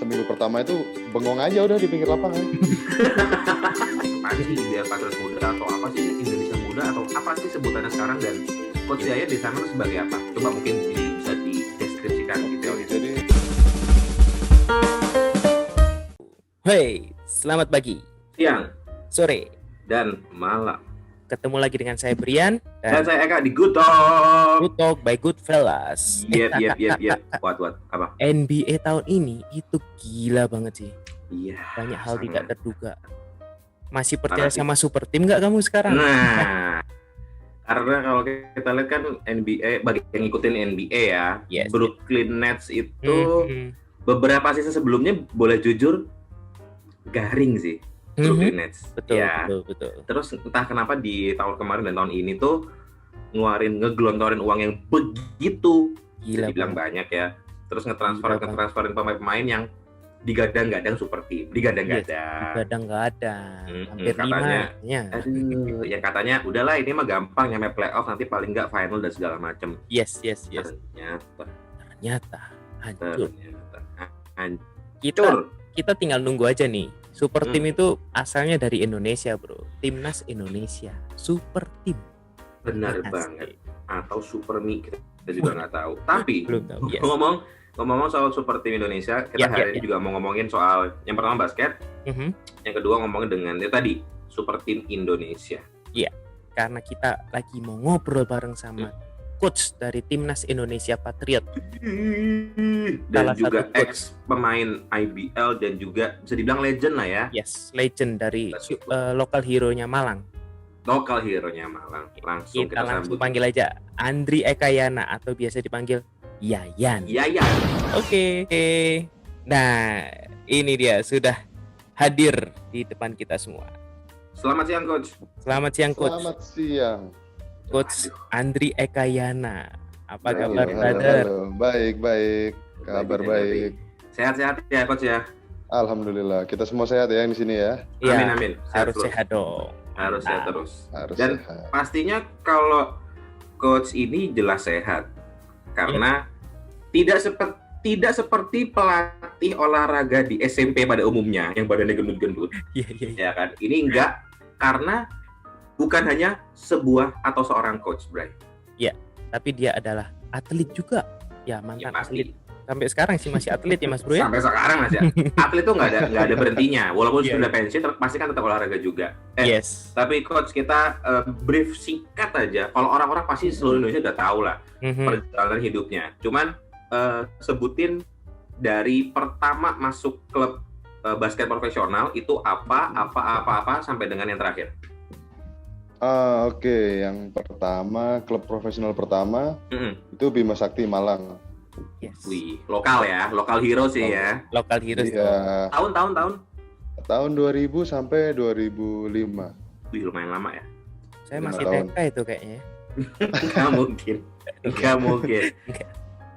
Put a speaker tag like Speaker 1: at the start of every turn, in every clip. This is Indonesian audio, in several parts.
Speaker 1: seminggu pertama itu bengong aja udah di pinggir lapangan.
Speaker 2: Apa sih ideal Patriots muda atau apa sih Indonesia muda atau apa sih sebutannya sekarang, dan Coach Yaya di sana sebagai apa? Coba mungkin bisa dideskripsikan gitu ya.
Speaker 1: Jadi
Speaker 3: Hey, selamat pagi,
Speaker 2: Siang
Speaker 3: sore.
Speaker 2: dan malam.
Speaker 3: Ketemu lagi dengan saya Brian
Speaker 2: Dan
Speaker 3: dan
Speaker 2: saya Eka di Good Talk.
Speaker 3: Good Talk by Good Fellas.
Speaker 2: Yep. What? Apa?
Speaker 3: NBA tahun ini itu gila banget sih.
Speaker 2: Iya.
Speaker 3: Banyak hal
Speaker 2: sangat.
Speaker 3: tidak terduga. Masih percaya
Speaker 2: Parah sih.
Speaker 3: sama super team nggak kamu sekarang?
Speaker 2: Nah, karena kalau kita lihat kan NBA, bagi yang ngikutin NBA ya,
Speaker 3: Yes.
Speaker 2: Brooklyn Nets itu
Speaker 3: Mhm.
Speaker 2: beberapa season sebelumnya boleh jujur garing sih. Brooklyn Nets.
Speaker 3: Betul,
Speaker 2: Ya.
Speaker 3: betul.
Speaker 2: Terus entah kenapa di tahun kemarin dan tahun ini tuh ngegelontorin uang yang begitu
Speaker 3: Gila
Speaker 2: dibilang
Speaker 3: banget.
Speaker 2: banyak ya. Terus
Speaker 3: Gila
Speaker 2: ngetransferin pemain-pemain yang digadang-gadang super team, digadang-gadang.
Speaker 3: Kadang nggak ada, hampir
Speaker 2: katanya.
Speaker 3: 5 ya.
Speaker 2: Aduh, yang katanya udahlah ini mah gampang nyampe playoff, nanti paling nggak final dan segala macem.
Speaker 3: Yes.
Speaker 2: Ternyata
Speaker 3: Ternyata hancur.
Speaker 2: hancur.
Speaker 3: Kita tinggal nunggu aja nih. Super
Speaker 2: Hmm.
Speaker 3: team itu asalnya dari Indonesia, bro. Timnas Indonesia. Super team.
Speaker 2: Benar
Speaker 3: Asli.
Speaker 2: banget. Atau super mie, kita juga nggak tahu. Tapi
Speaker 3: Belum tahu. Yes.
Speaker 2: ngomong soal super team Indonesia, kita hari ini juga mau ngomongin soal yang pertama basket,
Speaker 3: Mhm.
Speaker 2: yang kedua ngomongin dengan itu tadi super team Indonesia.
Speaker 3: Karena kita lagi mau ngobrol bareng sama coach dari Timnas Indonesia Patriot.
Speaker 2: Dan
Speaker 3: Salah
Speaker 2: juga
Speaker 3: satu coach.
Speaker 2: ex pemain IBL dan juga bisa dibilang legend lah ya,
Speaker 3: Yes, legend dari lokal hero-nya Malang.
Speaker 2: lokal hero-nya Malang. Langsung
Speaker 3: Kita
Speaker 2: kita
Speaker 3: langsung
Speaker 2: sambut.
Speaker 3: panggil aja Andri Ekayana atau biasa dipanggil Yayan.
Speaker 2: Iya.
Speaker 3: Oke. Nah, ini dia sudah hadir di depan kita semua.
Speaker 2: Selamat siang coach.
Speaker 3: Selamat siang coach.
Speaker 1: selamat siang.
Speaker 3: Coach Andri Ekayana. Apa
Speaker 2: Baik,
Speaker 3: kabar,
Speaker 2: halo,
Speaker 3: brother?
Speaker 1: Baik. Kabar baik.
Speaker 2: Sehat-sehat ya coach ya.
Speaker 1: Alhamdulillah. Kita semua sehat ya di sini ya.
Speaker 3: Iya,
Speaker 2: Amin.
Speaker 3: harus
Speaker 2: terus.
Speaker 3: sehat dong.
Speaker 2: Harus sehat
Speaker 3: Mantap.
Speaker 2: terus.
Speaker 1: Harus
Speaker 2: Dan
Speaker 1: sehat.
Speaker 2: pastinya kalau coach ini jelas sehat karena tidak seperti pelatih olahraga di SMP pada umumnya yang badannya gendut-gendut,
Speaker 3: Iya.
Speaker 2: ya kan? Ini enggak, karena bukan hanya sebuah atau seorang coach, Bray.
Speaker 3: Tapi dia adalah atlet juga. Ya,
Speaker 2: Ya
Speaker 3: mantan
Speaker 2: pasti.
Speaker 3: atlet. Sampai sekarang sih masih atlet ya Mas Bro ya?
Speaker 2: Sampai sekarang aja. Atlet tuh nggak ada berhentinya, walaupun
Speaker 3: Iya.
Speaker 2: sudah pensiun, pasti kan tetap olahraga juga.
Speaker 3: Yes.
Speaker 2: Tapi coach kita brief singkat aja. Kalau orang-orang pasti seluruh Indonesia udah tahu lah
Speaker 3: Mhm.
Speaker 2: perjalanan hidupnya. Cuman sebutin dari pertama masuk klub basket profesional itu apa sampai dengan yang terakhir.
Speaker 1: Oke. Yang pertama, klub profesional pertama
Speaker 2: Mm-mm.
Speaker 1: itu Bima Sakti Malang.
Speaker 3: Yes.
Speaker 2: Wih, lokal ya, lokal hero sih ya.
Speaker 3: Lokal heroes.
Speaker 1: Iya,
Speaker 2: Tahun.
Speaker 1: tahun 2000 sampai 2005.
Speaker 2: Wih, lumayan lama ya.
Speaker 3: Saya
Speaker 1: 5
Speaker 3: masih
Speaker 1: tahun.
Speaker 3: TK itu kayaknya.
Speaker 2: Nggak mungkin.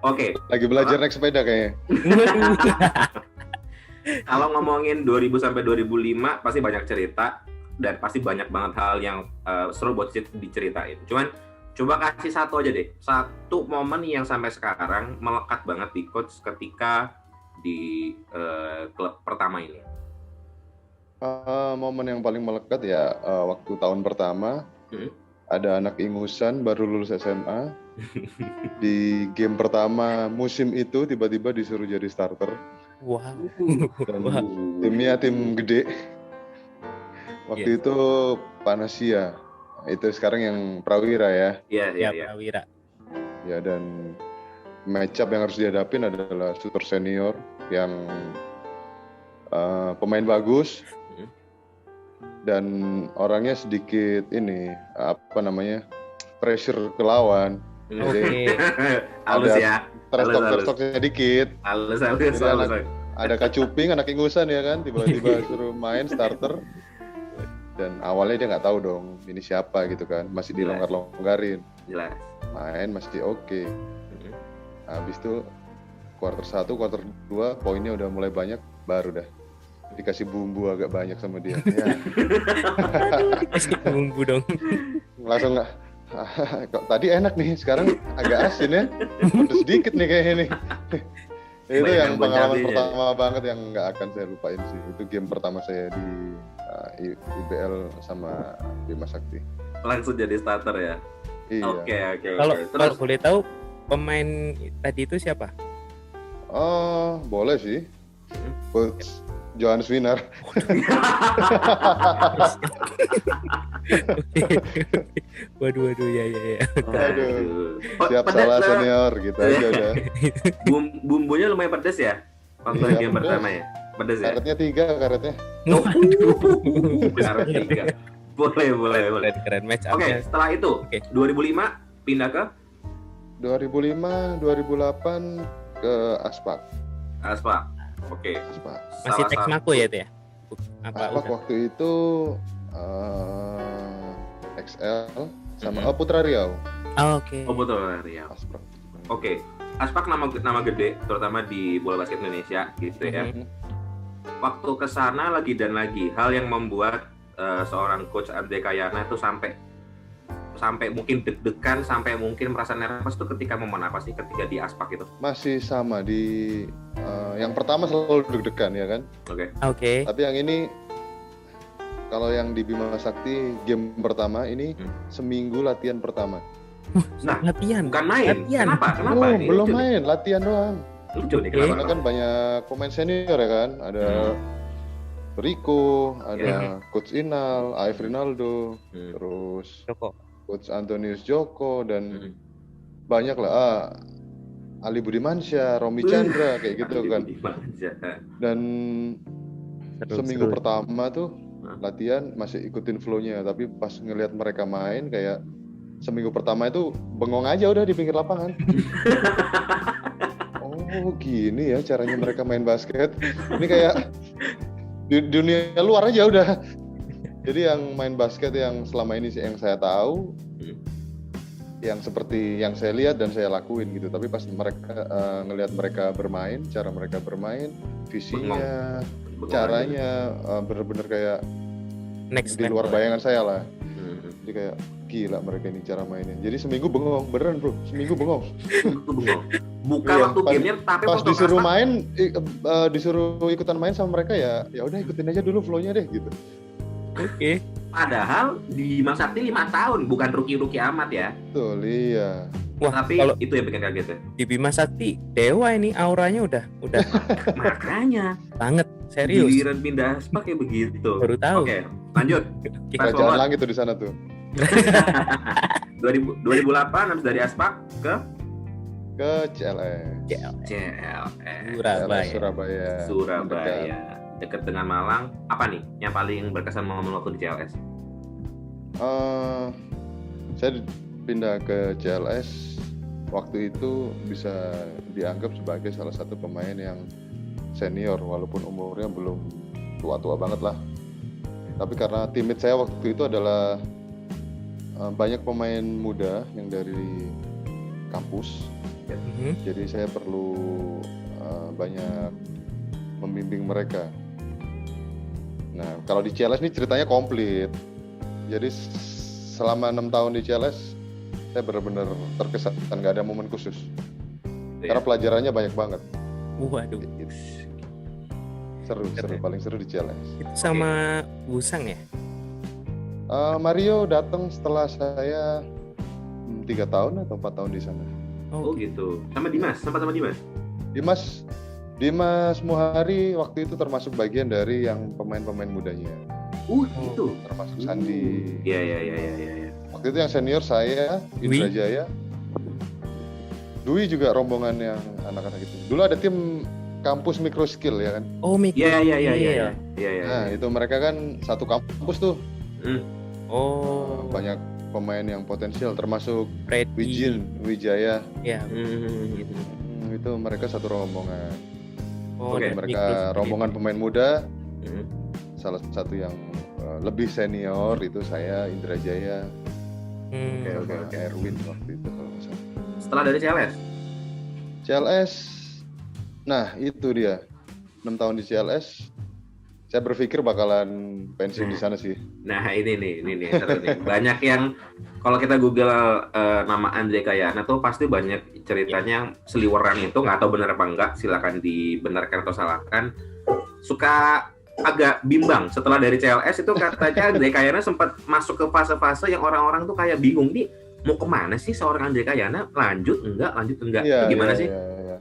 Speaker 2: Oke,
Speaker 1: Lagi belajar naik sepeda kayaknya.
Speaker 2: kalau ngomongin 2000 sampai 2005 pasti banyak cerita dan pasti banyak banget hal yang seru buat diceritain. Cuman coba kasih satu aja deh, satu momen yang sampai sekarang melekat banget di coach ketika di klub pertama ini.
Speaker 1: Momen yang paling melekat ya waktu tahun pertama
Speaker 2: Hmm.
Speaker 1: ada anak ingusan baru lulus SMA di game pertama musim itu tiba-tiba disuruh jadi starter
Speaker 3: Wow.
Speaker 1: dan
Speaker 3: Wah.
Speaker 1: timnya tim gede waktu
Speaker 3: Iya.
Speaker 1: itu Panasia itu sekarang yang Prawira ya
Speaker 2: Iya.
Speaker 3: Prawira.
Speaker 1: ya dan match up yang harus dihadapin adalah shooter senior yang pemain bagus dan orangnya sedikit ini apa namanya pressure ke lawan.
Speaker 3: Oke.
Speaker 2: Halus
Speaker 1: Ada
Speaker 2: ya.
Speaker 1: Terstoknya dikit.
Speaker 2: Halus.
Speaker 1: Ada kacuping anak ingusan ya kan tiba-tiba suruh main starter dan awalnya dia nggak tahu dong ini siapa gitu kan masih dilonggar-longgarin
Speaker 2: Jelas.
Speaker 1: main masih oke. Habis itu quarter 1 quarter 2 poinnya udah mulai banyak baru dah dikasih bumbu agak banyak sama dia ya,
Speaker 3: Kasih bumbu dong.
Speaker 1: langsung nggak kok tadi enak nih sekarang agak asin ya udah sedikit nih kayaknya nih Itu
Speaker 2: Banyak
Speaker 1: yang
Speaker 2: yang bon
Speaker 1: pengalaman
Speaker 2: cabenya.
Speaker 1: pertama banget yang nggak akan saya lupain sih. Itu game pertama saya di IBL sama Bima Sakti.
Speaker 2: Langsung jadi starter ya.
Speaker 1: Iya.
Speaker 2: Oke.
Speaker 3: Kalau
Speaker 2: Terus
Speaker 3: boleh tahu pemain tadi itu siapa?
Speaker 1: Oh, boleh sih. Coach Johannes Wiener.
Speaker 3: Waduh ya.
Speaker 1: Aduh.
Speaker 2: Oh,
Speaker 1: Siap
Speaker 2: pedas
Speaker 1: salah
Speaker 2: lah.
Speaker 1: senior gitu aja udah.
Speaker 2: Bumbunya lumayan pedas ya. Waktu
Speaker 1: Iya,
Speaker 2: game
Speaker 1: pedas.
Speaker 2: pertama ya. Pedas ya.
Speaker 1: Karetnya 3 karetnya.
Speaker 2: Karet 3. Boleh.
Speaker 3: Keren match
Speaker 2: Oke,
Speaker 3: up-nya.
Speaker 2: setelah itu
Speaker 3: Oke.
Speaker 2: 2005 pindah ke
Speaker 1: 2005, 2008 ke Aspak.
Speaker 2: Aspak. Oke.
Speaker 1: Aspak.
Speaker 3: Masih
Speaker 2: Salah
Speaker 3: teks
Speaker 2: satu-
Speaker 3: Mako ya itu ya? Apa
Speaker 1: Aspak
Speaker 3: udah?
Speaker 1: waktu itu XL sama
Speaker 2: Mhm.
Speaker 1: Putra Riau.
Speaker 3: Oke.
Speaker 2: Oh betul ya.
Speaker 1: Aspak.
Speaker 2: Oke. Aspak nama gede terutama di bola basket Indonesia gitu ya.
Speaker 3: Mhm.
Speaker 2: Waktu ke sana lagi dan lagi hal yang membuat seorang coach Andre Kayana itu sampai mungkin deg-degan, sampai mungkin merasa nervous tuh ketika momen apa sih ketika di Aspak itu?
Speaker 1: Masih sama di yang pertama selalu deg-degan ya kan.
Speaker 3: Oke.
Speaker 1: Tapi yang ini kalau yang di Bima Sakti game pertama ini seminggu latihan pertama.
Speaker 2: Nah,
Speaker 3: Latihan.
Speaker 2: bukan main.
Speaker 3: Latihan.
Speaker 2: Kenapa? Ini
Speaker 1: Belum
Speaker 2: lucu nih.
Speaker 1: main, latihan doang.
Speaker 2: Lucu nih
Speaker 3: Oke.
Speaker 2: kenapa?
Speaker 1: Karena kan banyak pemain senior ya kan. Ada Rico, ada Coach Inal, AF Rinaldo,
Speaker 2: Hmm.
Speaker 1: terus
Speaker 3: Joko.
Speaker 1: Coach Antonius Joko dan
Speaker 2: Hmm.
Speaker 1: banyak lah. Ali Budimansyah, Romi Chandra kayak gitu kan. Dan seminggu pertama tuh latihan masih ikutin flow-nya, tapi pas ngelihat mereka main kayak seminggu pertama itu bengong aja udah di pinggir lapangan. Oh gini ya caranya mereka main basket. Ini kayak di dunia luar aja udah. Jadi yang main basket yang selama ini yang saya tahu, yang seperti yang saya lihat dan saya lakuin gitu. Tapi pas mereka ngelihat mereka bermain, cara mereka bermain, visinya, caranya bener-bener kayak
Speaker 3: Next
Speaker 1: di luar
Speaker 3: level.
Speaker 1: bayangan saya lah. Jadi kayak gila mereka ini cara mainnya. Jadi seminggu bengong, beneran bro, seminggu bengong.
Speaker 2: Itu bengong. Bukan
Speaker 1: Iya,
Speaker 2: waktu
Speaker 1: pas-
Speaker 2: gamenya, tapi
Speaker 1: Pas
Speaker 2: waktu
Speaker 1: disuruh
Speaker 2: Aspak,
Speaker 1: main, disuruh ikutan main sama mereka ya udah ikutin aja dulu flow-nya deh gitu.
Speaker 3: Oke.
Speaker 2: padahal di Bima Sakti 5 tahun, bukan rookie amat ya.
Speaker 1: Betul, iya.
Speaker 3: Wah,
Speaker 2: Tapi
Speaker 3: kalau
Speaker 2: itu yang bikin kaget ya.
Speaker 3: di Bima Sakti dewa ini auranya udah
Speaker 2: Makanya
Speaker 3: banget serius.
Speaker 2: giliran pindah Aspak kayak begitu.
Speaker 3: Baru tahu.
Speaker 2: Oke, lanjut.
Speaker 3: Oke.
Speaker 2: Fast
Speaker 1: Kerajaan
Speaker 2: forward.
Speaker 1: langit tuh di sana tuh.
Speaker 2: 2008 habis dari Aspak ke
Speaker 1: Ke CLS.
Speaker 2: CLS
Speaker 3: Surabaya.
Speaker 1: Surabaya. Mendekat.
Speaker 2: Surabaya. Dekat dengan Malang. Apa nih yang paling berkesan momen waktu di CLS?
Speaker 1: Saya pindah ke CLS waktu itu bisa dianggap sebagai salah satu pemain yang senior walaupun umurnya belum tua-tua banget lah. Tapi karena teammate saya waktu itu adalah banyak pemain muda yang dari kampus,
Speaker 3: Mhm.
Speaker 1: jadi saya perlu banyak membimbing mereka. Nah, kalau di CLS ini ceritanya komplit. Jadi selama 6 tahun di CLS saya benar-benar terkesan, nggak ada momen khusus. Karena pelajarannya banyak banget.
Speaker 3: Waduh.
Speaker 1: Seru, paling seru di CLS.
Speaker 3: Itu sama Busang ya?
Speaker 1: Mario datang setelah saya 3 tahun atau 4 tahun di sana.
Speaker 2: Oh gitu. Sama Dimas, sempat sama Dimas.
Speaker 1: Dimas Muhari waktu itu termasuk bagian dari yang pemain-pemain mudanya,
Speaker 2: Gitu.
Speaker 1: termasuk Sandi.
Speaker 2: Iya.
Speaker 1: Waktu itu yang senior saya, Indra
Speaker 3: Dwi?
Speaker 1: Jaya. Dwi juga rombongan yang anak-anak itu. Dulu ada tim kampus micro skill ya kan.
Speaker 3: Oh, Mik.
Speaker 2: Iya.
Speaker 1: Nah, itu mereka kan satu kampus tuh.
Speaker 3: Oh,
Speaker 1: Banyak pemain yang potensial termasuk
Speaker 3: Freddy.
Speaker 1: Wijin, Wijaya.
Speaker 3: Ya.
Speaker 1: Itu mereka satu rombongan.
Speaker 3: Oh,
Speaker 2: Oke,
Speaker 3: dan
Speaker 1: Mereka
Speaker 3: Mikro
Speaker 1: rombongan pemain muda.
Speaker 2: Hmm.
Speaker 1: Salah satu yang lebih senior itu saya, Indra Jaya,
Speaker 3: Hmm.
Speaker 1: sama Erwin waktu itu kalau nggak salah.
Speaker 2: Setelah dari CLS.
Speaker 1: CLS, nah itu dia 6 tahun di CLS. saya berpikir bakalan pensiun di sana sih.
Speaker 2: Nah ini nih seru nih. Banyak yang kalau kita Google nama Andre Kayana tuh pasti banyak ceritanya yang seliweran itu, nggak tahu benar apa enggak, silakan dibenarkan atau salahkan. Suka agak bimbang setelah dari CLS itu katanya Andre Kayana sempat masuk ke fase-fase yang orang-orang tuh kayak bingung nih mau kemana sih seorang Andre Kayana, lanjut enggak
Speaker 1: Iya,
Speaker 2: itu gimana
Speaker 1: iya,
Speaker 2: sih?
Speaker 1: iya.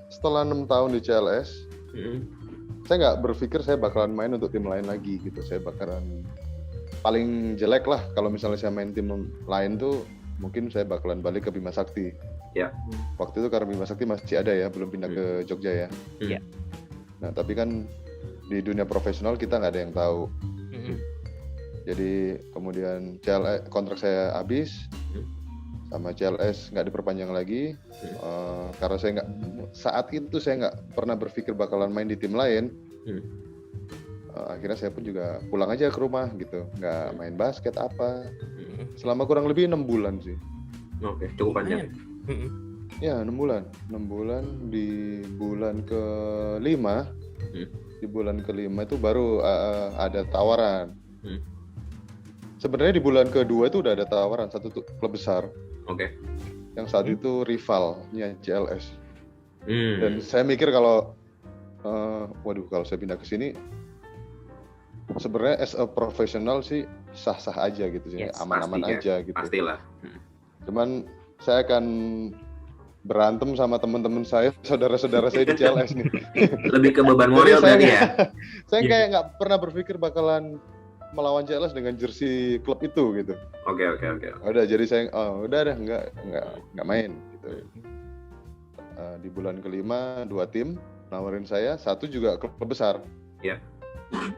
Speaker 1: Setelah 6 tahun di CLS, saya nggak berpikir saya bakalan main untuk tim lain lagi gitu. Saya bakalan paling jelek lah kalau misalnya saya main tim lain tuh mungkin saya bakalan balik ke Bima Sakti.
Speaker 2: Ya.
Speaker 1: Waktu itu karena Bima Sakti masih ada ya, belum pindah ke Jogja ya.
Speaker 3: Iya.
Speaker 1: Nah tapi kan di dunia profesional kita nggak ada yang tahu. Jadi kemudian CLS, kontrak saya habis, sama CLS nggak diperpanjang lagi, karena saat itu saya nggak pernah berpikir bakalan main di tim lain. Akhirnya saya pun juga pulang aja ke rumah gitu, nggak main basket apa. Selama kurang lebih 6 bulan sih.
Speaker 2: Oke, cukup panjang.
Speaker 1: Ya 6 bulan. 6 bulan di bulan ke-5. Di bulan ke-5 itu baru ada tawaran. Sebenarnya di bulan kedua itu udah ada tawaran satu klub besar.
Speaker 2: Oke.
Speaker 1: Yang saat itu rivalnya CLS. Dan saya mikir kalau kalau saya pindah ke sini sebenarnya as a professional sih sah-sah aja gitu sih, aman-aman aja gitu.
Speaker 2: Pastilah.
Speaker 1: Cuman saya akan berantem sama teman-teman saya, saudara-saudara saya di CLS nih.
Speaker 2: Lebih ke beban moral berarti ya.
Speaker 1: Saya kayak nggak pernah berpikir bakalan melawan CLS dengan jersey klub itu gitu.
Speaker 2: Oke.
Speaker 1: Udah jadi saya nggak main gitu. Di bulan ke-5 2 tim nawarin saya, satu juga klub besar.
Speaker 2: Iya.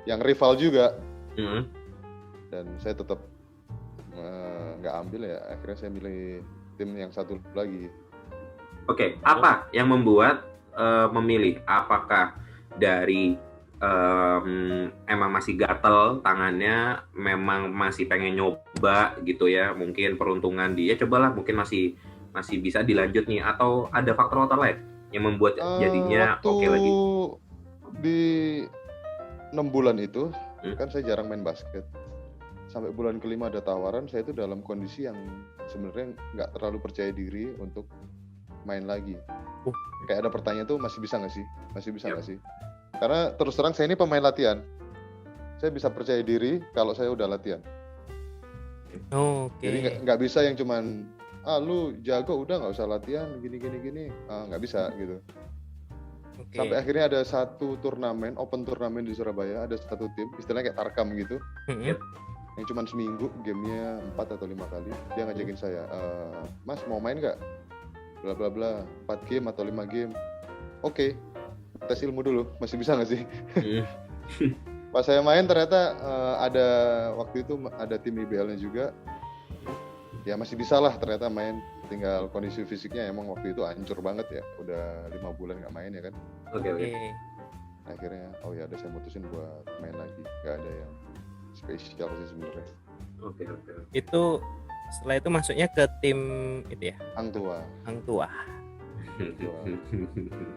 Speaker 1: Yang rival juga. Dan saya tetap nggak ambil ya. Akhirnya saya milih tim yang satu lagi.
Speaker 2: Oke, apa yang membuat memilih? Apakah dari emang masih gatel tangannya, memang masih pengen nyoba gitu ya, mungkin peruntungan dia cobalah, mungkin masih bisa dilanjut nih, atau ada faktor lain yang membuat jadinya oke lagi?
Speaker 1: Di 6 bulan itu kan saya jarang main basket. Sampai bulan ke-5 ada tawaran, saya itu dalam kondisi yang sebenarnya nggak terlalu percaya diri untuk main lagi. Kayak ada pertanyaan tuh masih bisa nggak sih? Karena terus terang saya ini pemain latihan. Saya bisa percaya diri kalau saya udah latihan. Jadi nggak bisa yang cuman lu jago udah nggak usah latihan gini. Nggak bisa gitu. Sampai akhirnya ada satu turnamen, open turnamen di Surabaya, ada satu tim, istilahnya kayak Tarkam gitu. Yang cuman seminggu, gamenya 4 atau 5 kali. Dia ngajakin saya, Mas mau main nggak? Bla bla bla, 4 game atau 5 game. Oke. Tes ilmu dulu, masih bisa nggak sih? Pas saya main ternyata ada waktu itu ada tim IBL-nya juga. Ya masih bisa lah ternyata main. Tinggal kondisi fisiknya emang waktu itu hancur banget ya. Udah 5 bulan nggak main ya kan.
Speaker 2: Oke.
Speaker 1: Akhirnya ya udah saya mutusin buat main lagi. Gak ada yang spesial sih sebenarnya.
Speaker 2: Oke.
Speaker 3: Itu setelah itu masuknya ke tim itu ya? Hang Tuah.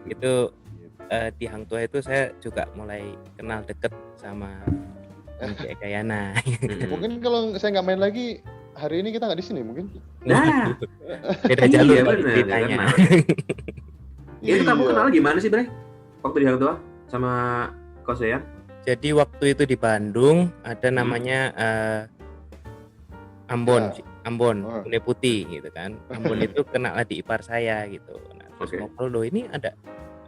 Speaker 3: Itu di Hang Tuah itu saya juga mulai kenal deket sama Andre Kayana.
Speaker 1: Mungkin kalau saya nggak main lagi hari ini kita nggak di sini mungkin.
Speaker 3: Nah, beda jalur ceritanya.
Speaker 2: Itu kamu kenal gimana sih, Bray? Waktu di Hang Tuah sama Coach Deyan?
Speaker 3: Jadi waktu itu di Bandung ada namanya Ambon, Kuning Putih gitu kan. Ambon itu kenal di ipar saya gitu. Nah, terus ngobrol loh, ini ada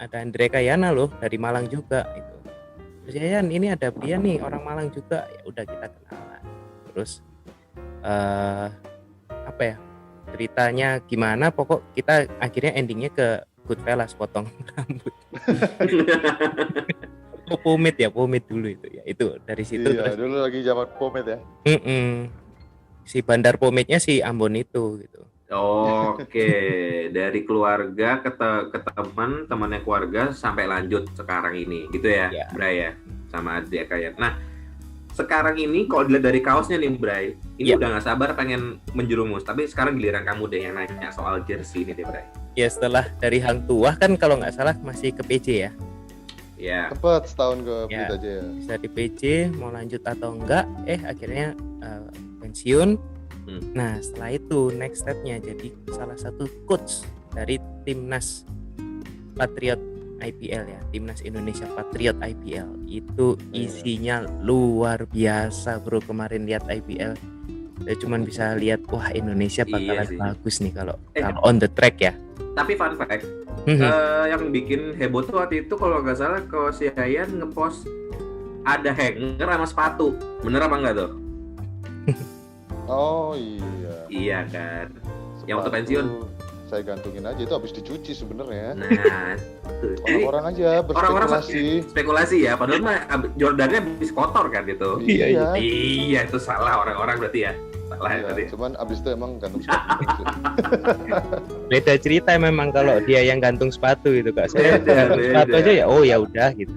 Speaker 3: Andre Kayana loh dari Malang juga itu. Terus Yan, ini ada Brian nih orang Malang juga. Ya udah kita kenalan. Terus ceritanya gimana, pokok kita akhirnya endingnya ke Goodfellas potong rambut. Pomade dulu itu ya. Itu dari situ
Speaker 1: terus dulu lagi zaman pomade ya.
Speaker 3: Si bandar pomade-nya si Ambon itu gitu.
Speaker 2: Oke, dari keluarga ke temannya keluarga sampai lanjut sekarang ini, gitu ya, Bray ya, sama Andre Kayana. Nah, sekarang ini kalau dilihat dari kaosnya nih, Bray, ini udah nggak sabar pengen menjerumus. Tapi sekarang giliran kamu deh yang nanya soal jersey ini deh, Bray.
Speaker 3: Ya setelah dari Hang Tuah kan kalau nggak salah masih ke PJ ya.
Speaker 2: Iya.
Speaker 1: Cepet setahun ke
Speaker 3: Ya.
Speaker 1: Pelita Jaya.
Speaker 3: Bisa di PJ, mau lanjut atau enggak, akhirnya pensiun. Nah setelah itu next stepnya jadi salah satu coach dari timnas Patriot IPL ya, timnas Indonesia Patriot IPL itu isinya luar biasa bro. Kemarin lihat IPL saya cuman bisa lihat wah Indonesia bakalan bagus nih kalau on the track ya.
Speaker 2: Tapi fun fact, yang bikin heboh tuh waktu itu kalau nggak salah Coach Yayan ngepost ada hanger sama sepatu, bener apa enggak tuh?
Speaker 1: Oh iya.
Speaker 2: Iya kan. Yang waktu pensiun
Speaker 1: saya gantungin aja, itu habis dicuci sebenarnya.
Speaker 2: Nah,
Speaker 1: orang-orang aja
Speaker 2: berspekulasi ya, padahal mah Jordannya habis kotor kan gitu.
Speaker 1: Iya.
Speaker 2: Iya, itu salah orang-orang berarti ya. Salah ya berarti.
Speaker 1: Cuman abis itu emang gantung sepatu.
Speaker 3: Beda cerita memang kalau dia yang gantung sepatu gitu Kak. Saya sepatu aja ya, oh ya udah gitu.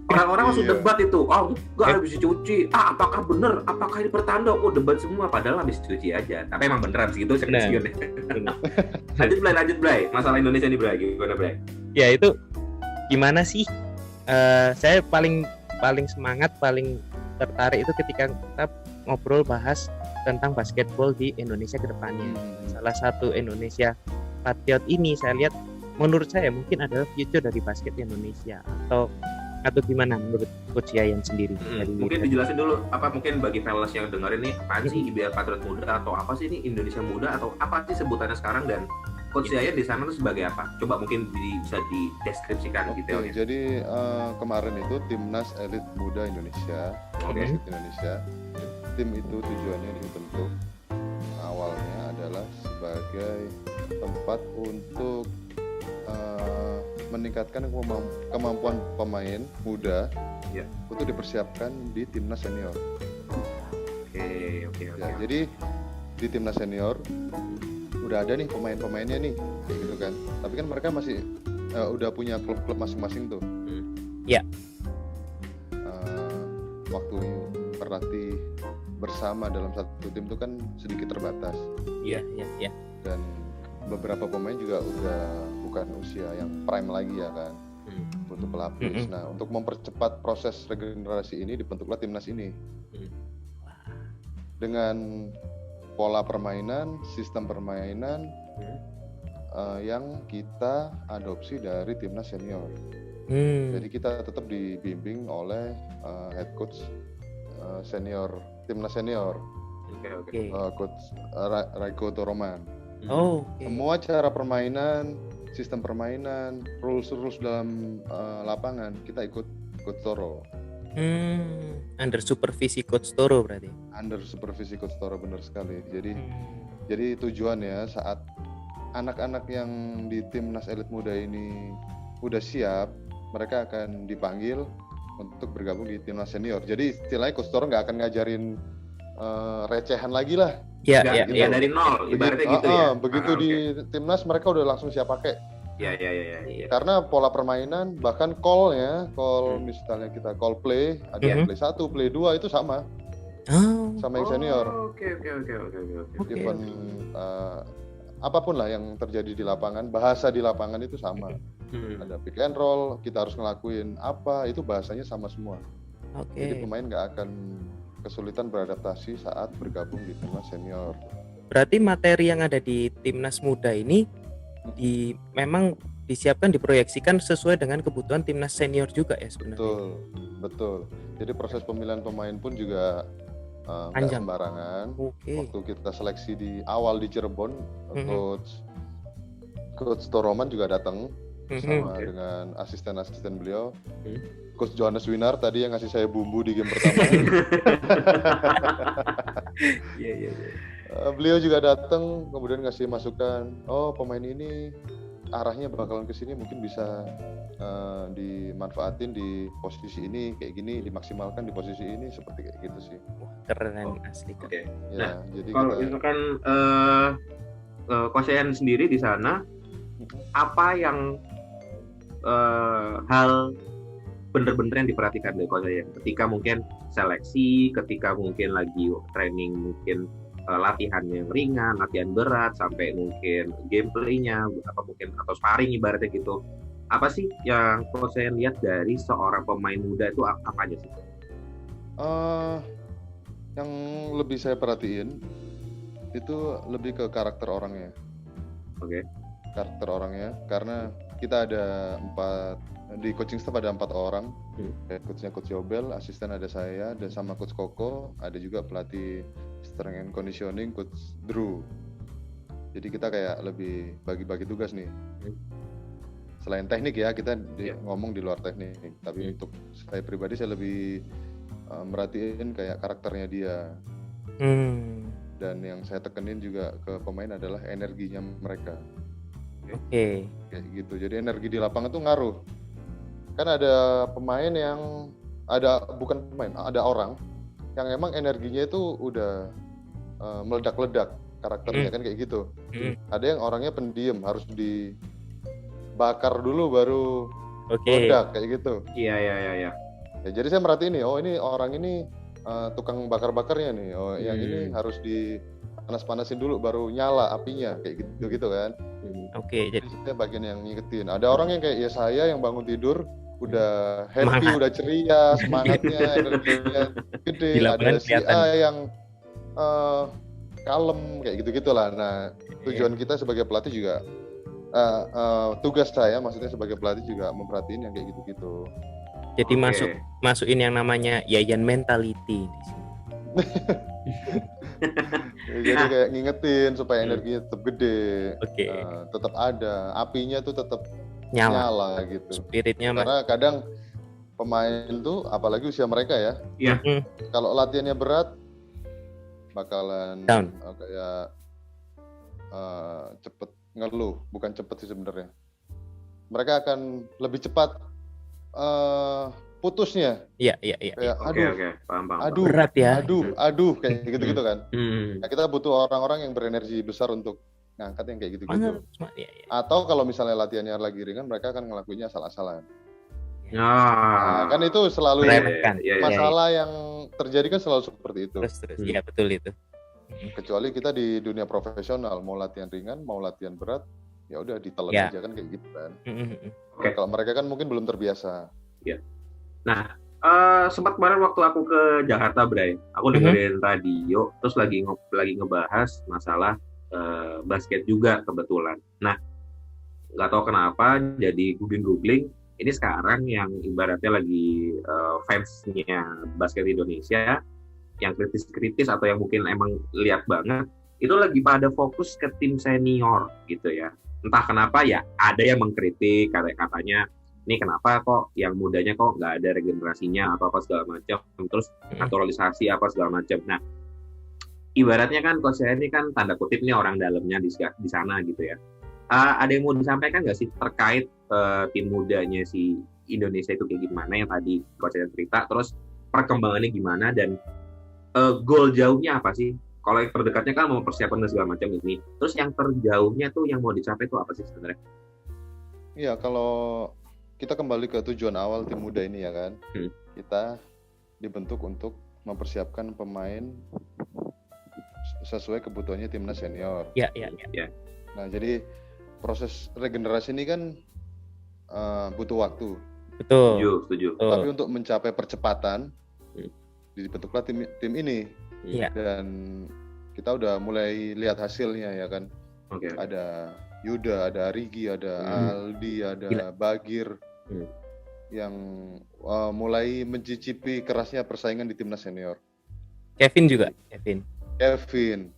Speaker 2: Orang-orang langsung debat itu, enggak habis dicuci. Apakah bener? Apakah ini pertanda? Debat semua, padahal habis dicuci aja. Tapi emang bener habis itu saya pensiun. Lanjut Blay. Masalah Indonesia nih Blay, gimana Blay?
Speaker 3: Ya itu gimana sih? Saya paling semangat, paling tertarik itu ketika kita ngobrol bahas tentang basketball di Indonesia ke depannya. Salah satu Indonesia Patriot ini saya lihat menurut saya mungkin adalah future dari basket Indonesia atau gimana menurut Coach Yayan sendiri?
Speaker 2: Mungkin dijelasin dulu apa mungkin bagi fellas yang dengerin nih apa sih IBL Patriot Muda atau apa sih ini Indonesia Muda atau apa sih sebutannya sekarang dan Coach Yayan di sana itu sebagai apa? Coba mungkin bisa dideskripsikan detailnya.
Speaker 1: Jadi kemarin itu Timnas Elit Muda Indonesia, Basket Indonesia. Tim itu tujuannya dibentuk awalnya adalah sebagai tempat untuk meningkatkan kemampuan pemain muda untuk dipersiapkan di timnas senior.
Speaker 2: Oke.
Speaker 1: Jadi di timnas senior udah ada nih pemain-pemainnya nih, gitu kan. Tapi kan mereka masih udah punya klub-klub masing-masing tuh.
Speaker 3: Iya.
Speaker 1: Waktu berlatih bersama dalam satu tim itu kan sedikit terbatas.
Speaker 3: Iya.
Speaker 1: Dan beberapa pemain juga udah bukan usia yang prime lagi ya kan, butuh pelapis. Nah, untuk mempercepat proses regenerasi ini dibentuklah timnas ini dengan pola permainan, sistem permainan yang kita adopsi dari timnas senior. Jadi kita tetap dibimbing oleh head coach senior timnas senior, Coach Raiko Toroman. Semua cara permainan, sistem permainan, rules dalam lapangan kita ikut Coach Toro.
Speaker 3: Under supervisi Coach Toro berarti.
Speaker 1: Under supervisi Coach Toro, benar sekali. Jadi tujuannya saat anak-anak yang di timnas elit muda ini udah siap, mereka akan dipanggil untuk bergabung di timnas senior. Jadi istilahnya Coach Toro nggak akan ngajarin recehan lagi lah.
Speaker 3: Iya,
Speaker 2: dari nol, ibaratnya gitu ya.
Speaker 1: Begitu di timnas mereka udah langsung siap pakai.
Speaker 2: Iya.
Speaker 1: Karena pola permainan bahkan call misalnya kita call play, ada play 1, play 2 itu sama. Sama yang senior.
Speaker 2: Oke.
Speaker 1: Even apapun lah yang terjadi di lapangan, bahasa di lapangan itu sama. Ada pick and roll, kita harus ngelakuin apa, itu bahasanya sama semua. Jadi pemain nggak akan kesulitan beradaptasi saat bergabung di timnas senior.
Speaker 3: Berarti materi yang ada di timnas muda ini memang disiapkan, diproyeksikan sesuai dengan kebutuhan timnas senior juga ya sebenarnya.
Speaker 1: Betul. Jadi proses pemilihan pemain pun juga nggak sembarangan. Waktu kita seleksi di awal di Cirebon, Coach Toroman juga datang sama dengan asisten beliau. Coach Johannes Winar tadi yang ngasih saya bumbu di game pertama.
Speaker 2: Iya.
Speaker 1: Beliau juga datang kemudian ngasih masukan, pemain ini arahnya bakalan ke sini, mungkin bisa dimanfaatin di posisi ini kayak gini, dimaksimalkan di posisi ini, seperti kayak gitu sih.
Speaker 3: Keren asli.
Speaker 2: Oke.
Speaker 1: Ya, jadi
Speaker 2: kalau misalkan Coach Yayan sendiri di sana, apa yang hal bener-bener yang diperhatikan dari Coach Yayan ketika mungkin seleksi, ketika mungkin lagi training, mungkin latihan yang ringan, latihan berat, sampai mungkin gameplaynya apa mungkin atau sparring ibaratnya gitu, apa sih yang coach saya lihat dari seorang pemain muda itu apa aja sih?
Speaker 1: Yang lebih saya perhatiin itu lebih ke karakter orangnya.
Speaker 2: Oke.
Speaker 1: Karakter orangnya, karena kita ada 4 di coaching staff, ada 4 orang. Coachnya Coach Yobel, asisten ada saya, dan sama Coach Koko, ada juga pelatih strength and conditioning Coach Drew. Jadi kita kayak lebih bagi-bagi tugas nih. Selain teknik ya, kita ngomong di luar teknik. Tapi untuk saya pribadi, saya lebih merhatiin kayak karakternya dia. Dan yang saya tekenin juga ke pemain adalah energinya mereka.
Speaker 3: Oke.
Speaker 1: Kayak gitu. Jadi energi di lapangan tuh ngaruh. Kan ada pemain yang ada orang yang emang energinya itu udah meledak-ledak karakternya kan kayak gitu. Ada yang orangnya pendiam, harus dibakar dulu baru meledak kayak gitu.
Speaker 2: Iya.
Speaker 1: Ya, jadi saya merhatiin nih, ini orang ini tukang bakar-bakarnya nih. Yang ini harus dipanas-panasin dulu baru nyala apinya kayak gitu kan.
Speaker 3: Oke,
Speaker 1: jadi saya bagian yang ngingetin. Ada orang yang kayak ya saya yang bangun tidur udah happy, udah ceria, semangatnya, energinya gede. Ada si A yang kalem kayak gitu-gitulah. Nah, tujuan kita sebagai pelatih juga tugas saya maksudnya sebagai pelatih juga memperhatiin yang kayak gitu-gitu.
Speaker 3: Jadi masukin yang namanya Yayan mentality di sini.
Speaker 1: Jadi kayak ngingetin supaya energinya tetap gede, tetap ada, apinya tuh tetap nyala gitu.
Speaker 3: Spiritnya
Speaker 1: karena kadang pemain tuh apalagi usia mereka ya. Kalau latihannya berat bakalan kayak cepet ngeluh, bukan cepet sih sebenarnya. Mereka akan lebih cepat putusnya.
Speaker 3: Iya.
Speaker 2: Paham.
Speaker 3: Aduh, berat ya.
Speaker 1: Aduh, kayak gitu-gitu kan. Nah, kita butuh orang-orang yang berenergi besar untuk ngangkat yang kayak gitu-gitu. Atau kalau misalnya latihannya lagi ringan, mereka akan ngelakuinnya asal-asalan. Nah, kan itu selalu masalah yang terjadi kan selalu seperti itu.
Speaker 3: Terus. Iya, betul itu.
Speaker 1: Kecuali kita di dunia profesional, mau latihan ringan, mau latihan berat, ya udah ditelan aja kan kayak gitu kan. Kalau mereka kan mungkin belum terbiasa.
Speaker 2: Iya. Nah, sempat kemarin waktu aku ke Jakarta, Bray, aku dengerin radio, terus lagi ngebahas masalah basket juga kebetulan. Nah, nggak tahu kenapa jadi googling, ini sekarang yang ibaratnya lagi fansnya basket Indonesia, yang kritis-kritis atau yang mungkin emang lihat banget, itu lagi pada fokus ke tim senior gitu ya. Entah kenapa ya, ada yang mengkritik, katanya, ini kenapa kok yang mudanya kok nggak ada regenerasinya atau apa segala macam, terus naturalisasi apa segala macam. Nah, ibaratnya kan coach saya ini kan tanda kutip nih orang dalamnya di sana gitu ya. Ada yang mau disampaikan nggak sih terkait tim mudanya si Indonesia itu kayak gimana yang tadi coach saya cerita, terus perkembangannya gimana dan goal jauhnya apa sih? Kalau yang terdekatnya kan mau persiapan dan segala macam ini, terus yang terjauhnya tuh yang mau dicapai itu apa sih sebenarnya?
Speaker 1: Iya, kalau kita kembali ke tujuan awal tim muda ini ya kan, kita dibentuk untuk mempersiapkan pemain sesuai kebutuhannya timnas senior.
Speaker 3: Iya.
Speaker 1: Nah, jadi proses regenerasi ini kan butuh waktu.
Speaker 3: Betul.
Speaker 2: Setuju.
Speaker 1: Tapi untuk mencapai percepatan, dibentuklah tim ini.
Speaker 3: Iya.
Speaker 1: Dan kita udah mulai lihat hasilnya ya kan. Ada Yuda, ada Rigi, ada Aldi, ada Bagir yang mulai mencicipi kerasnya persaingan di timnas senior.
Speaker 3: Kevin juga.
Speaker 1: Kevin.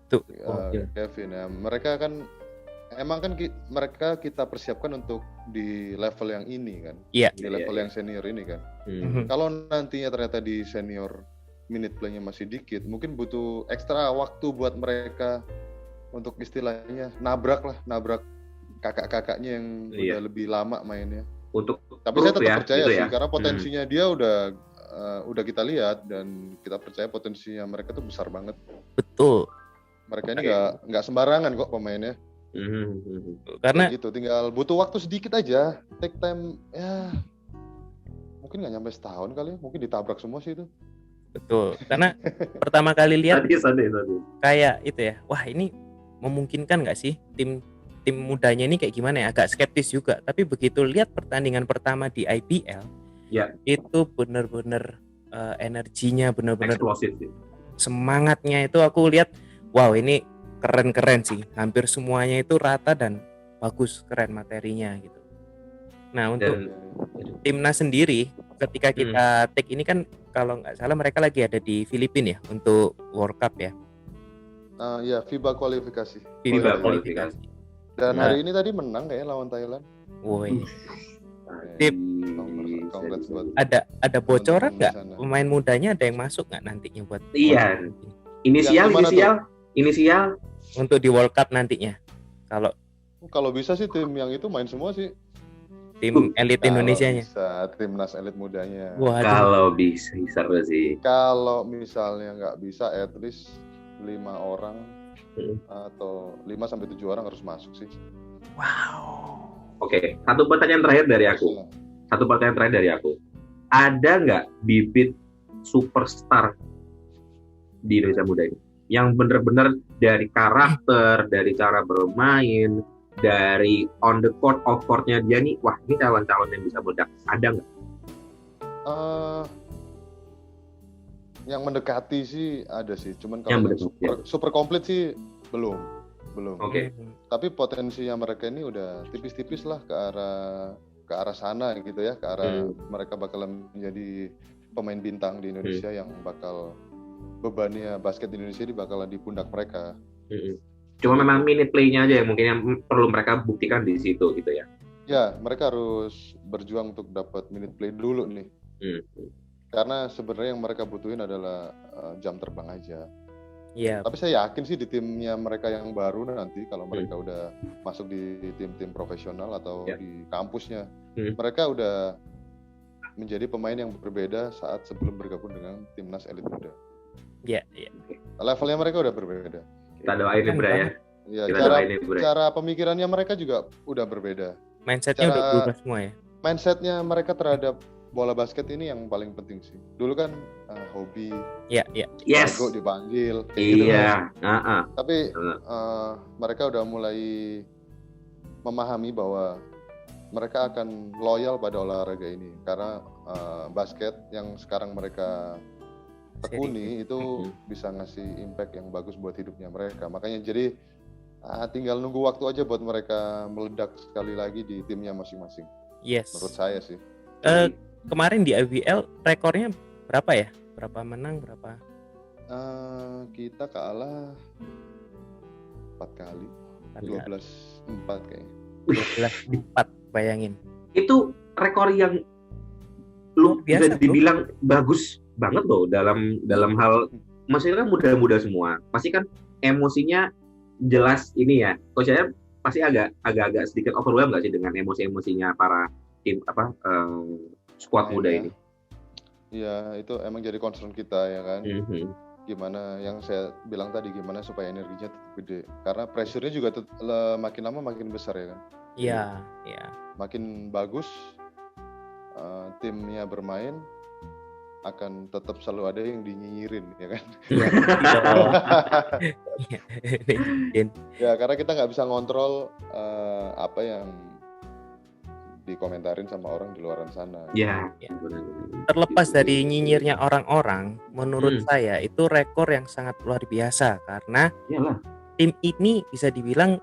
Speaker 3: Tuh.
Speaker 1: Kevin ya. Mereka kan emang kan mereka kita persiapkan untuk di level yang ini kan.
Speaker 3: Iya.
Speaker 1: Di level yang senior ini kan. Kalau nantinya ternyata di senior minute play-nya masih dikit, mungkin butuh ekstra waktu buat mereka untuk istilahnya nabrak kakak-kakaknya yang udah lebih lama mainnya. Tapi saya tetap percaya gitu sih ya? Karena potensinya dia udah kita lihat dan kita percaya potensinya mereka tuh besar banget.
Speaker 3: Betul.
Speaker 1: Mereka ini nggak sembarangan kok pemainnya.
Speaker 3: Karena
Speaker 1: gitu, tinggal butuh waktu sedikit aja, take time ya. Mungkin nggak nyampe setahun kali, mungkin ditabrak semua sih itu.
Speaker 3: Betul. Karena pertama kali lihat
Speaker 2: sadis.
Speaker 3: kayak itu ya. Wah, ini memungkinkan nggak sih tim tim mudanya ini kayak gimana ya, agak skeptis juga. Tapi begitu lihat pertandingan pertama di IPL,
Speaker 2: Ya.
Speaker 3: itu bener-bener energinya bener-bener
Speaker 2: Eksplosif sih.
Speaker 3: Semangatnya itu aku lihat, wow ini keren-keren sih. Hampir semuanya itu rata dan bagus, keren materinya gitu. Nah untuk timnas sendiri, ketika kita take ini kan kalau nggak salah mereka lagi ada di Filipina ya untuk World Cup ya.
Speaker 1: Ya FIBA kualifikasi.
Speaker 3: FIBA kualifikasi.
Speaker 1: Dan hari ini tadi menang kayaknya lawan Thailand.
Speaker 3: Woi.
Speaker 1: Congrats buat
Speaker 3: ada bocoran nggak pemain mudanya ada yang masuk nggak nantinya buat?
Speaker 2: Iya. Inisial
Speaker 3: untuk di World Cup nantinya. Kalau
Speaker 1: bisa sih tim yang itu main semua sih.
Speaker 3: Tim elit Indonesianya.
Speaker 1: Bisa, timnas elit mudanya.
Speaker 3: Waduh.
Speaker 2: Kalau bisa seru sih.
Speaker 1: Kalau misalnya nggak bisa, at least 5 orang atau 5 sampai 7 orang harus masuk sih.
Speaker 3: Wow.
Speaker 2: Oke, satu pertanyaan terakhir dari aku. Ada nggak bibit superstar di Indonesia muda ini? Yang benar-benar dari karakter, dari cara bermain, dari on the court, off court-nya dia nih, wah ini calon-calon yang bisa meledak. Ada nggak?
Speaker 1: Yang mendekati sih ada sih, cuman kalau super komplit sih belum.
Speaker 2: Oke.
Speaker 1: Tapi potensinya mereka ini udah tipis-tipis lah ke arah sana gitu ya, ke arah mereka bakalan menjadi pemain bintang di Indonesia yang bakal bebannya basket di Indonesia ini bakalan di pundak mereka.
Speaker 2: Cuma memang minute play-nya aja yang mungkin yang perlu mereka buktikan di situ gitu ya.
Speaker 1: Ya, mereka harus berjuang untuk dapat minute play dulu nih. Karena sebenarnya yang mereka butuhin adalah jam terbang aja.
Speaker 3: Iya.
Speaker 1: Tapi saya yakin sih di timnya mereka yang baru nanti kalau mereka udah masuk di tim-tim profesional atau di kampusnya, mereka udah menjadi pemain yang berbeda saat sebelum bergabung dengan timnas elit muda.
Speaker 3: Iya.
Speaker 1: Levelnya mereka udah berbeda.
Speaker 2: Kita doain ya, Bro ya.
Speaker 1: Ya, cara pemikirannya mereka juga udah berbeda.
Speaker 3: Mindsetnya udah berubah semua ya.
Speaker 1: Mindsetnya mereka terhadap bola basket ini yang paling penting sih. Dulu kan hobi.
Speaker 3: Iya.
Speaker 2: Yes.
Speaker 1: Jago dipanggil.
Speaker 2: Iya.
Speaker 1: Gitu, tapi mereka udah mulai memahami bahwa mereka akan loyal pada olahraga ini karena basket yang sekarang mereka tekuni itu bisa ngasih impact yang bagus buat hidupnya mereka. Makanya jadi tinggal nunggu waktu aja buat mereka meledak sekali lagi di timnya masing-masing.
Speaker 3: Yes.
Speaker 1: Menurut saya sih.
Speaker 3: Kemarin di IBL rekornya berapa ya? Berapa menang, berapa?
Speaker 1: Kita kalah 4 kali. 12-4 kayaknya.
Speaker 3: 12-4, bayangin.
Speaker 2: Itu rekor yang bisa dibilang bagus banget loh dalam hal, maksudnya kan muda-muda semua. Pasti kan emosinya jelas ini ya. Coach saya pasti agak sedikit overwhelmed nggak sih dengan emosi-emosinya para tim squad muda ini?
Speaker 1: Iya, itu emang jadi concern kita ya kan. Gimana yang saya bilang tadi, gimana supaya energinya tetap gede. Karena pressure-nya juga makin lama makin besar ya kan.
Speaker 3: Iya.
Speaker 1: Makin bagus timnya bermain, akan tetap selalu ada yang dinyinyirin ya kan. Ya karena kita nggak bisa ngontrol apa yang dikomentarin sama orang di luaran sana.
Speaker 2: Ya.
Speaker 3: Terlepas dari nyinyirnya orang-orang, menurut saya itu rekor yang sangat luar biasa karena tim ini bisa dibilang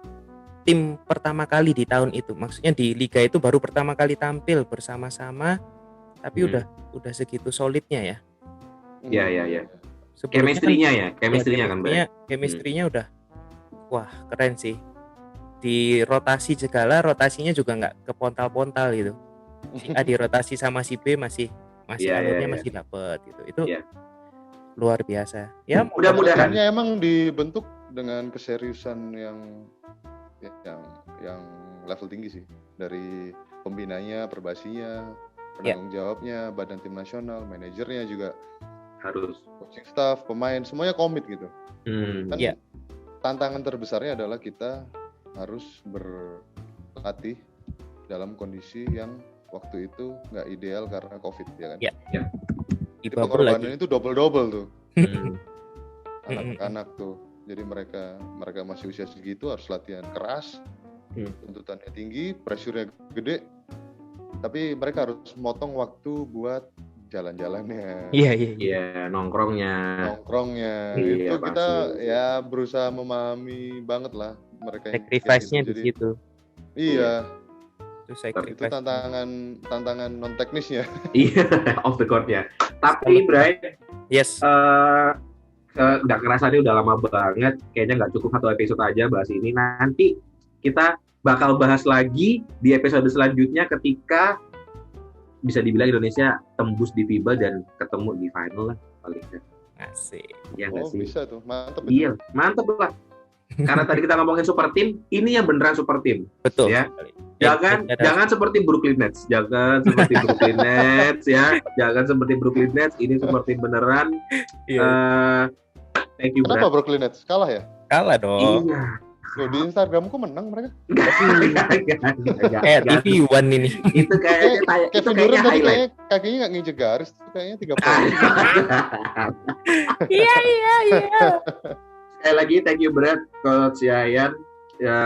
Speaker 3: tim pertama kali di tahun itu. Maksudnya di liga itu baru pertama kali tampil bersama-sama, tapi udah segitu solidnya ya.
Speaker 2: Iya. Chemistry-nya kan.
Speaker 3: Chemistry-nya udah wah keren sih. Di rotasi segala, rotasinya juga nggak kepontal-pontal gitu. Si A dirotasi sama si B masih alurnya masih dapet gitu. Itu luar biasa. Ya
Speaker 1: mudah-mudahan emang dibentuk dengan keseriusan yang level tinggi sih, dari pembinanya, perbasinya, penanggung jawabnya, badan tim nasional, manajernya juga
Speaker 2: harus,
Speaker 1: coaching staff, pemain semuanya komit gitu. Tantangan terbesarnya adalah kita harus berlatih dalam kondisi yang waktu itu nggak ideal karena COVID ya kan. Itu korbannya itu double tuh. Anak-anak tuh. Jadi mereka masih usia segitu harus latihan keras tuntutannya tinggi, pressure-nya gede, tapi mereka harus motong waktu buat jalan-jalannya.
Speaker 2: Iya, nongkrongnya.
Speaker 1: Itu
Speaker 2: Iya,
Speaker 1: kita
Speaker 2: pasti.
Speaker 1: ya berusaha memahami banget lah mereka yang
Speaker 3: Sacrifice-nya
Speaker 1: gitu.
Speaker 3: di situ.
Speaker 1: Iya,
Speaker 3: Itu
Speaker 1: itu
Speaker 3: sacrifice.
Speaker 1: tantangan non teknisnya.
Speaker 2: Iya, off the court-nya. Tapi Bray,
Speaker 3: Yes.
Speaker 2: nggak kerasa nih udah lama banget. Kayaknya nggak cukup satu episode aja bahas ini. Nanti kita bakal bahas lagi di episode selanjutnya ketika bisa dibilang Indonesia tembus di FIBA dan ketemu di final lah paling nggak.
Speaker 3: Asik.
Speaker 2: Ya nggak sih?
Speaker 1: Bisa tuh, mantep.
Speaker 2: Iya, mantep lah. Karena tadi kita ngomongin super team, ini yang beneran super team.
Speaker 3: Betul.
Speaker 2: Ya. Jangan seperti Brooklyn Nets, jangan seperti Brooklyn Nets ya, jangan seperti Brooklyn Nets. Ini super team beneran. Thank you,
Speaker 1: Kenapa
Speaker 2: Brad.
Speaker 1: Brooklyn Nets kalah ya?
Speaker 3: Kalah dong.
Speaker 2: Iya.
Speaker 1: Loh, di Instagramku menang mereka.
Speaker 2: Enggak.
Speaker 3: TV One ini.
Speaker 2: Itu kayaknya itu
Speaker 1: Kevin
Speaker 2: kayaknya
Speaker 1: Durant tadi
Speaker 2: highlight.
Speaker 1: kakinya nggak nginjek garis, itu kayaknya 3 poin.
Speaker 3: Iya.
Speaker 2: Sekali lagi thank you Brad, Coach Yayan. Ya,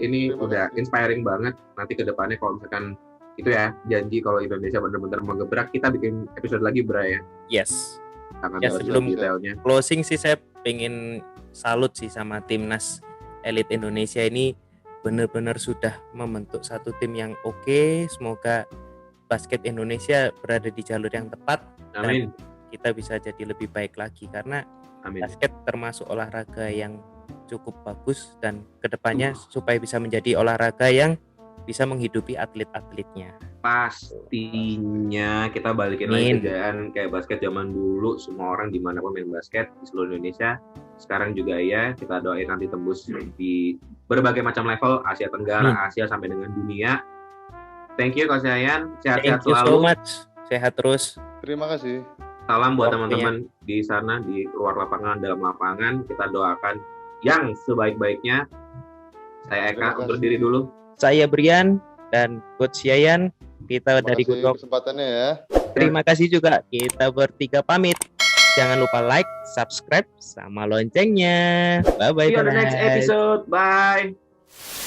Speaker 2: ini
Speaker 1: Terima
Speaker 2: udah
Speaker 1: kasih.
Speaker 2: inspiring banget. Nanti ke depannya kalau misalkan itu ya janji kalau Indonesia benar-benar menggebrak, kita bikin episode lagi Bra ya.
Speaker 3: Yes.
Speaker 2: Akan
Speaker 3: Ya,
Speaker 2: bahas
Speaker 3: sebelum-
Speaker 2: detailnya.
Speaker 3: Closing sih saya pengen salut sih sama timnas elit Indonesia ini, benar-benar sudah membentuk satu tim yang oke. Semoga basket Indonesia berada di jalur yang tepat
Speaker 2: Amin.
Speaker 3: dan kita bisa jadi lebih baik lagi, karena
Speaker 2: Amin.
Speaker 3: basket termasuk olahraga yang cukup bagus dan kedepannya supaya bisa menjadi olahraga yang bisa menghidupi atlet-atletnya.
Speaker 2: Pastinya kita balikin lagi
Speaker 3: Amin.
Speaker 2: kejayaan kayak basket zaman dulu. Semua orang dimanapun main basket di seluruh Indonesia. Sekarang juga ya, kita doain nanti tembus di berbagai macam level, Asia Tenggara, Asia sampai dengan dunia. Thank you Coach Yayan, sehat-sehat
Speaker 3: Thank you so
Speaker 2: selalu.
Speaker 3: much. Sehat terus.
Speaker 1: Terima kasih.
Speaker 2: Salam buat
Speaker 3: Waktunya.
Speaker 2: teman-teman di sana, di luar lapangan, dalam lapangan. Kita doakan yang sebaik-baiknya. Saya
Speaker 1: Terima
Speaker 2: Eka,
Speaker 1: kasih.
Speaker 2: undur diri dulu.
Speaker 3: Saya Brian dan Coach Yayan. Kita
Speaker 1: Terima
Speaker 3: dari
Speaker 1: kasih
Speaker 3: Good Talk.
Speaker 1: kesempatannya ya.
Speaker 3: Terima kasih juga. Kita bertiga pamit. Jangan lupa like, subscribe, sama loncengnya. Bye-bye.
Speaker 2: See you on the next episode. Bye.